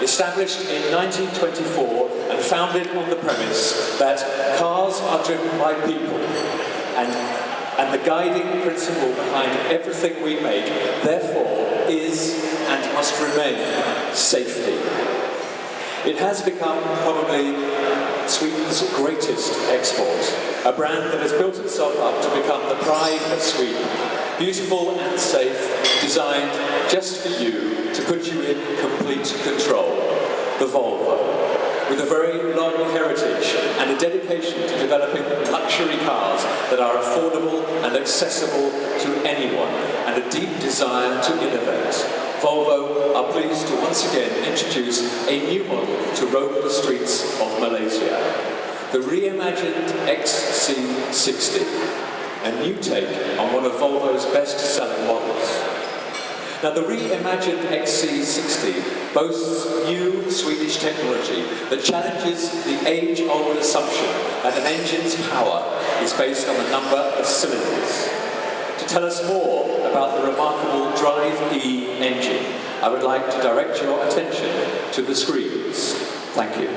established in 1924 and founded on the premise that cars are driven by people, and the guiding principle behind everything we make, therefore, is and must remain safety. It has become probably Sweden's greatest export, a brand that has built itself up to become the pride of Sweden. Beautiful and safe, designed just for you, to put you in complete control. The Volvo, with a very long heritage and a dedication to developing luxury cars that are affordable and accessible to anyone, and a deep desire to innovate. Volvo are pleased to once again introduce a new model to roam the streets of Malaysia. The reimagined XC60, a new take on one of Volvo's best-selling models. Now, the reimagined XC60 boasts new Swedish technology that challenges the age-old assumption that an engine's power is based on the number of cylinders. To tell us more about the remarkable Drive E engine, I would like to direct your attention to the screens. Thank you.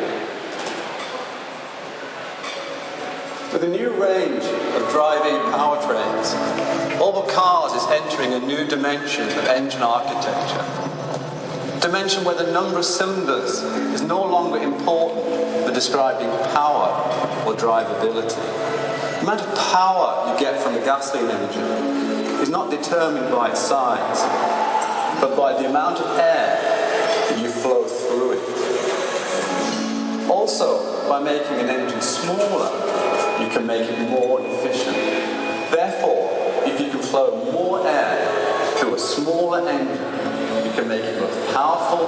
With a new range of Drive E powertrains, Volvo Cars is entering a new dimension of engine architecture. A dimension where the number of cylinders is no longer important for describing power or drivability. The amount of power you get from the gasoline engine is not determined by its size, but by the amount of air that you flow through it. Also, by making an engine smaller, you can make it more efficient. Therefore, if you can flow more air through a smaller engine, you can make it both powerful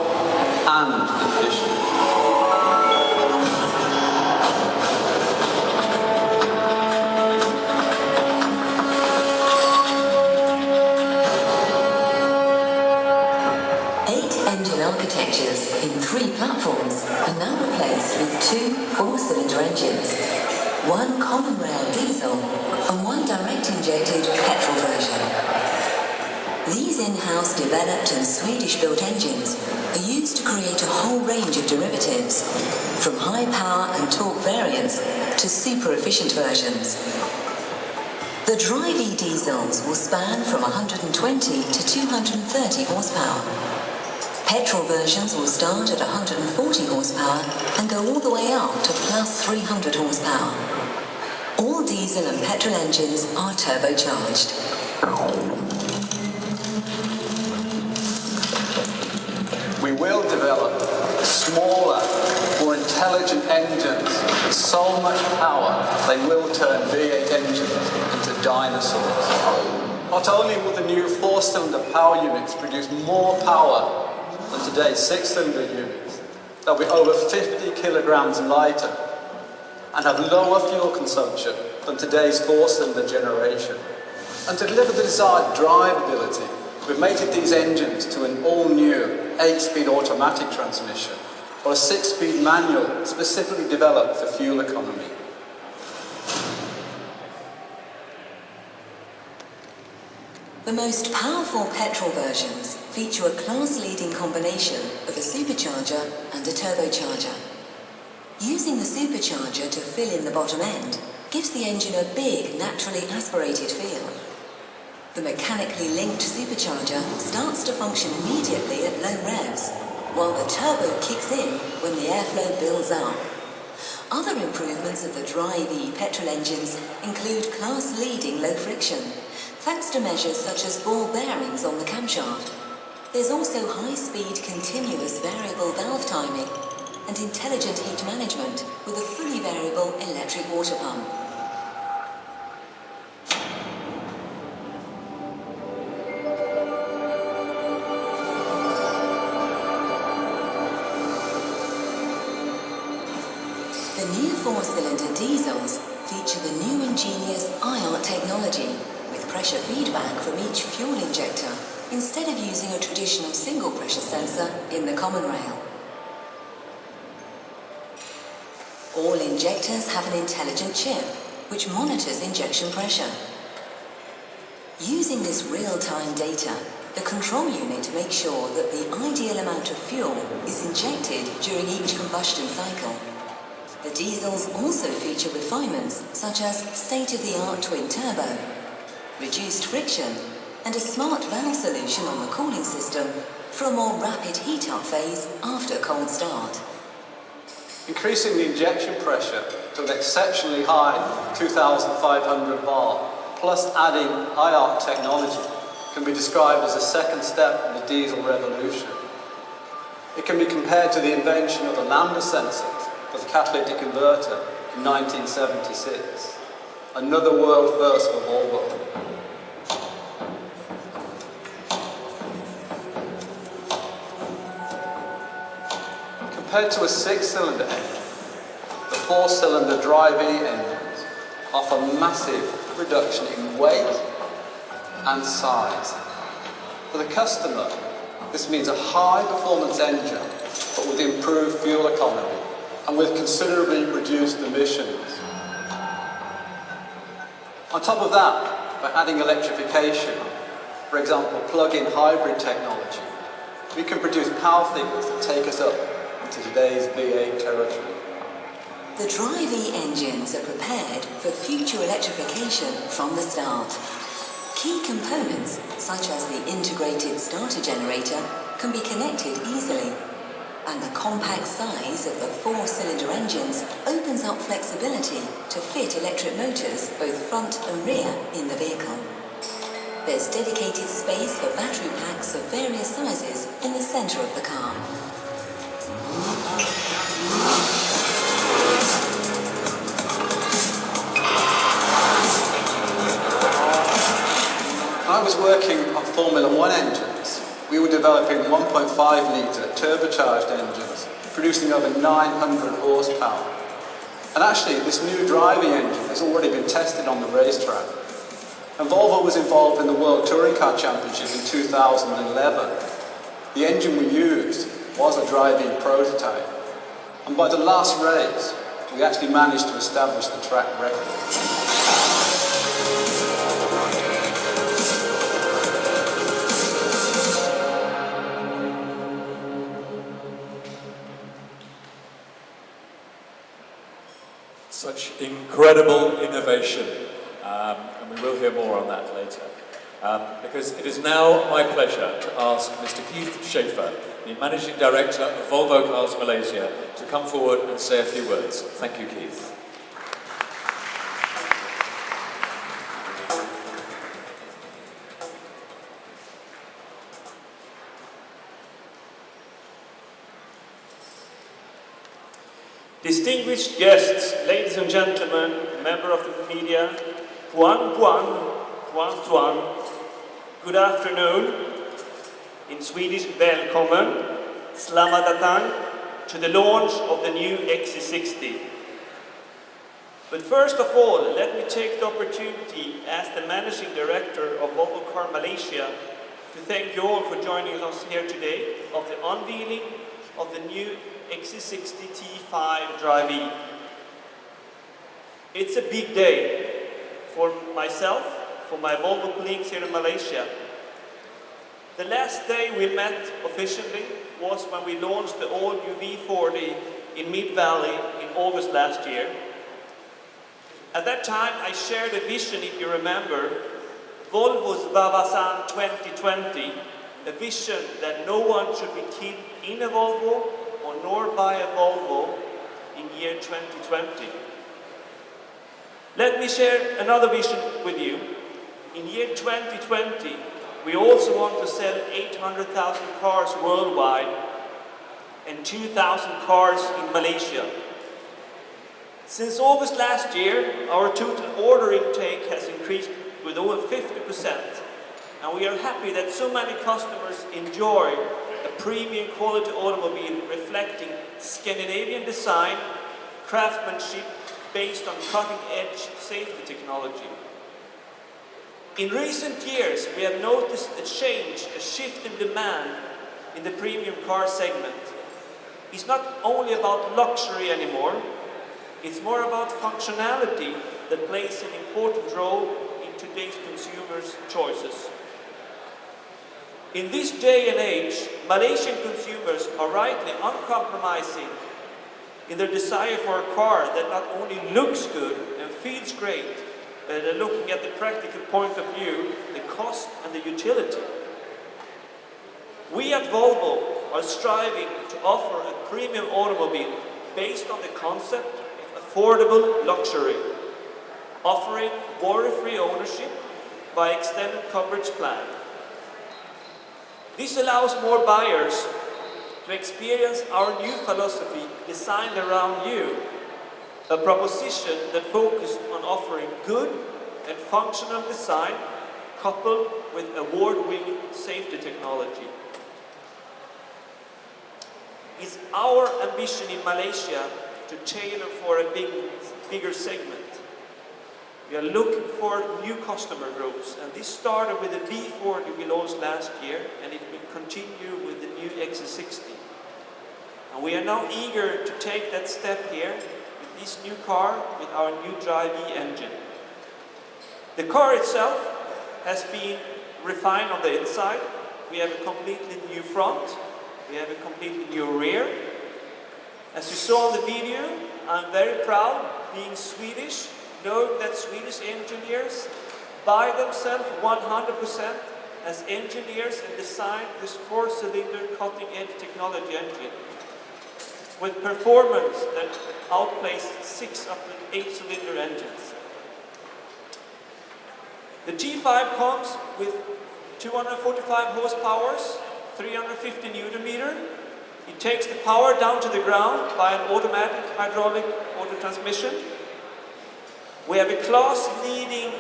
and efficient. Architectures in 3 platforms are now replaced with 2 4-cylinder engines, 1 common rail diesel and 1 direct-injected petrol version. These in-house developed and Swedish-built engines are used to create a whole range of derivatives, from high power and torque variants to super-efficient versions. The Drive E diesels will span from 120 to 230 horsepower. Petrol versions will start at 140 horsepower and go all the way up to plus 300 horsepower. All diesel and petrol engines are turbocharged. We will develop smaller, more intelligent engines with so much power they will turn V8 engines into dinosaurs. Not only will the new 4-cylinder power units produce more power than today's 6-cylinder units, they'll be over 50 kilograms lighter and have lower fuel consumption than today's 4-cylinder generation. And to deliver the desired drivability, we've mated these engines to an all-new 8-speed automatic transmission or a 6-speed manual specifically developed for fuel economy. The most powerful petrol versions feature a class-leading combination of a supercharger and a turbocharger. Using the supercharger to fill in the bottom end gives the engine a big, naturally aspirated feel. The mechanically linked supercharger starts to function immediately at low revs, while the turbo kicks in when the airflow builds up. Other improvements of the Drive E petrol engines include class-leading low friction, thanks to measures such as ball bearings on the camshaft. There's also high-speed continuous variable valve timing and intelligent heat management with a fully variable electric water pump. The new 4-cylinder diesels feature the new ingenious IOT technology with pressure feedback from each fuel injector instead of using a traditional single pressure sensor in the common rail. All injectors have an intelligent chip which monitors injection pressure. Using this real-time data, The control unit makes sure that the ideal amount of fuel is injected during each combustion cycle. The diesels also feature refinements such as state-of-the-art twin turbo, reduced friction, and a smart valve solution on the cooling system for a more rapid heat-up phase after a cold start. Increasing the injection pressure to an exceptionally high 2,500 bar, plus adding IR technology, can be described as a second step in the diesel revolution. It can be compared to the invention of the lambda sensor for the catalytic converter in 1976. Another world first for Volvo. Compared to a six-cylinder engine, the four-cylinder Drive-E engines offer massive reduction in weight and size. For the customer, this means a high-performance engine, but with improved fuel economy and with considerably reduced emissions. On top of that, by adding electrification, for example, plug-in hybrid technology, we can produce power figures that take us up into today's V8 territory. The Drive-E engines are prepared for future electrification from the start. Key components, such as the integrated starter generator, can be connected easily, and the compact size of the four-cylinder engines opens up flexibility to fit electric motors both front and rear in the vehicle. There's dedicated space for battery packs of various sizes in the centre of the car. When I was working on Formula One engines, we were developing 1.5-litre turbocharged engines, producing over 900 horsepower. And actually, this new Drive-E engine has already been tested on the racetrack. And Volvo was involved in the World Touring Car Championship in 2011. The engine we used was a Drive-E prototype. And by the last race, we actually managed to establish the track record. Such incredible innovation, and we will hear more on that later. Because it is now my pleasure to ask Mr. Keith Schaefer, the Managing Director of Volvo Cars Malaysia, to come forward and say a few words. Thank you, Keith. Distinguished guests, ladies and gentlemen, member of the media, Puan, good afternoon. In Swedish, välkommen, selamat datang, to the launch of the new XC60. But first of all, let me take the opportunity as the Managing Director of Volvo Car Malaysia to thank you all for joining us here today of the unveiling of the new XC60 T5 Drive-E. It's a big day for myself, for my Volvo colleagues here in Malaysia. The last day we met officially was when we launched the all-new V40 in Mid-Valley in August last year. At that time I shared a vision, if you remember, Volvo's Wawasan 2020, a vision that no one should be killed in a Volvo or nor buy a Volvo in year 2020. Let me share another vision with you. In year 2020, we also want to sell 800,000 cars worldwide and 2,000 cars in Malaysia. Since August last year, our total order intake has increased with over 50%, and we are happy that so many customers enjoy a premium quality automobile reflecting Scandinavian design, craftsmanship based on cutting-edge safety technology. In recent years, we have noticed a change, a shift in demand in the premium car segment. It's not only about luxury anymore, it's more about functionality that plays an important role in today's consumers' choices. In this day and age, Malaysian consumers are rightly uncompromising in their desire for a car that not only looks good and feels great, but they're looking at the practical point of view, the cost and the utility. We at Volvo are striving to offer a premium automobile based on the concept of affordable luxury, offering worry-free ownership by extended coverage plan. This allows more buyers to experience our new philosophy designed around you, a proposition that focuses on offering good and functional design coupled with award-winning safety technology. It's our ambition in Malaysia to tailor for a bigger segment. We are looking for new customer groups, and this started with the V40 we launched last year, and it will continue with the new XC60. And we are now eager to take that step here with this new car with our new Drive-E engine. The car itself has been refined on the inside. We have a completely new front. We have a completely new rear. As you saw in the video, I'm very proud being Swedish, knowing that Swedish engineers by themselves 100% as engineers and designed this 4-cylinder cutting-edge technology engine with performance that outplays 6 up to 8-cylinder engines. The G5 comes with 245 horsepower, 350 Newton meter. It takes the power down to the ground by an automatic hydraulic auto transmission. We have a class-leading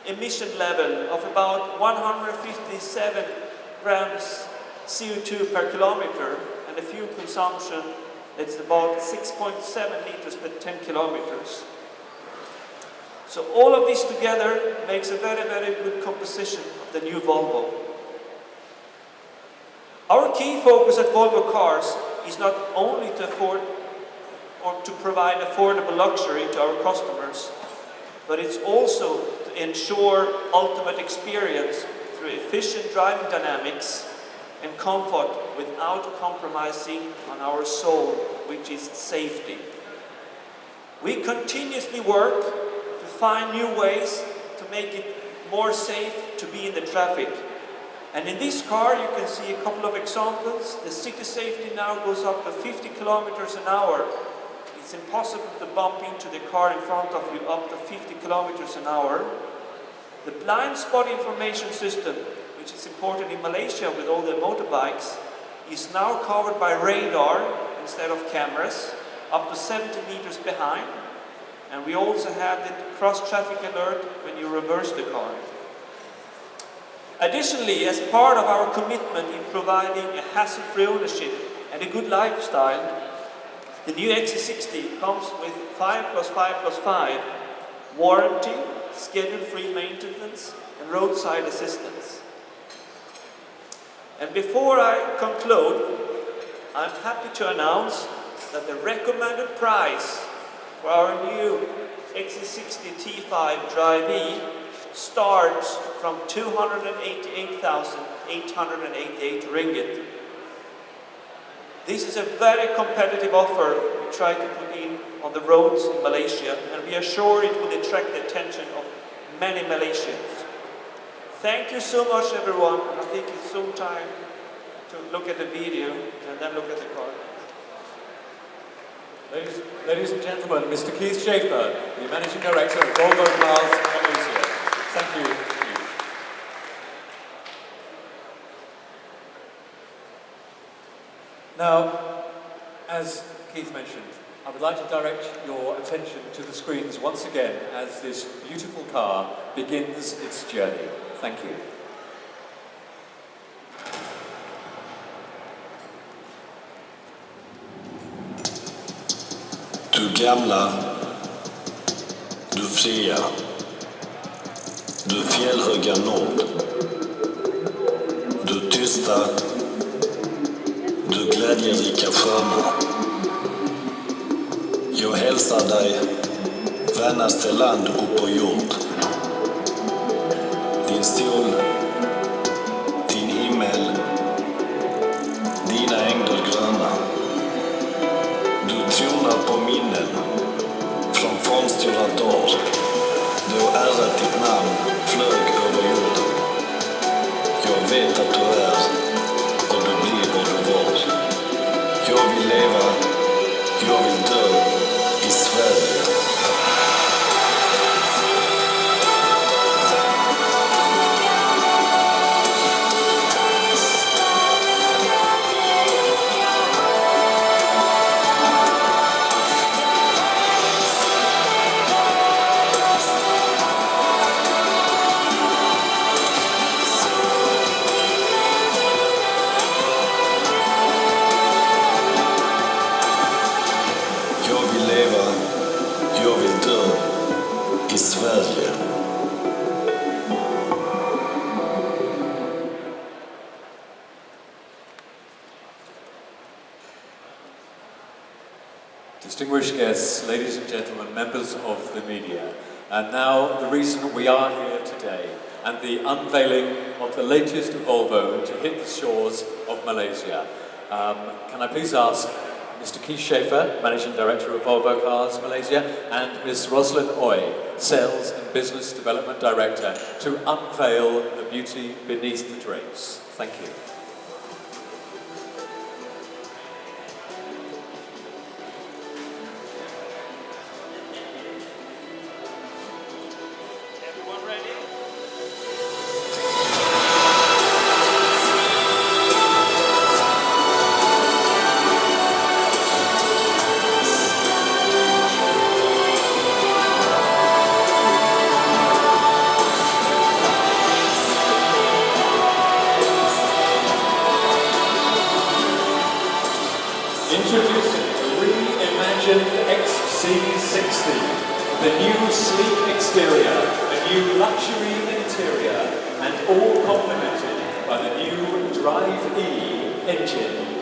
emission level of about 157 grams CO2 per kilometer and a fuel consumption that's about 6.7 liters per 10 kilometers. So all of this together makes a very, very good composition of the new Volvo. Our key focus at Volvo Cars is not only to afford or to provide affordable luxury to our customers, but it's also to ensure ultimate experience through efficient driving dynamics and comfort without compromising on our soul, which is safety. We continuously work to find new ways to make it more safe to be in the traffic. And in this car you can see a couple of examples. The city safety now goes up to 50 kilometers an hour. It's impossible to bump into the car in front of you up to 50 kilometers an hour. The blind spot information system, which is important in Malaysia with all the motorbikes, is now covered by radar instead of cameras, up to 70 meters behind. And we also have the cross-traffic alert when you reverse the car. Additionally, as part of our commitment in providing a hassle-free ownership and a good lifestyle, the new XC60 comes with 5+5+5 warranty, schedule-free maintenance, and roadside assistance. And before I conclude, I'm happy to announce that the recommended price for our new XC60 T5 Drive-E starts from 288,888 ringgit. This is a very competitive offer we try to put in on the roads in Malaysia, and we are sure it will attract the attention of many Malaysians. Thank you so much, everyone. I think it's soon time to look at the video and then look at the car. Ladies and gentlemen, Mr. Keith Schaefer, the Managing Director of Volvo Cars Malaysia. Thank you. Now, as Keith mentioned, I would like to direct your attention to the screens once again as this beautiful car begins its journey. Thank you. Du gamla, du fria, du fjällhöga nord, du tysta, du glädjerika sköna. Jag hälsar dig, vännaste land upp på jord. Din sol, din himmel på minnen från fönstret då ärret ditt namn flög över jorden. Jag vet att du är och du blir vad du var. Jag vill leva, jag vill dö i Sverige. Jag vill dö i Sverige. Distinguished guests, ladies and gentlemen, members of the media, and now the reason we are here today and the unveiling of the latest Volvo to hit the shores of Malaysia. Can I please ask Mr. Keith Schaefer, Managing Director of Volvo Cars Malaysia, and Ms. Rosalind Oy, Sales and Business Development Director, to unveil the beauty beneath the drapes. Thank you. Everyone ready? Introducing the reimagined XC60, the new sleek exterior, a new luxury interior, and all complemented by the new Drive E engine.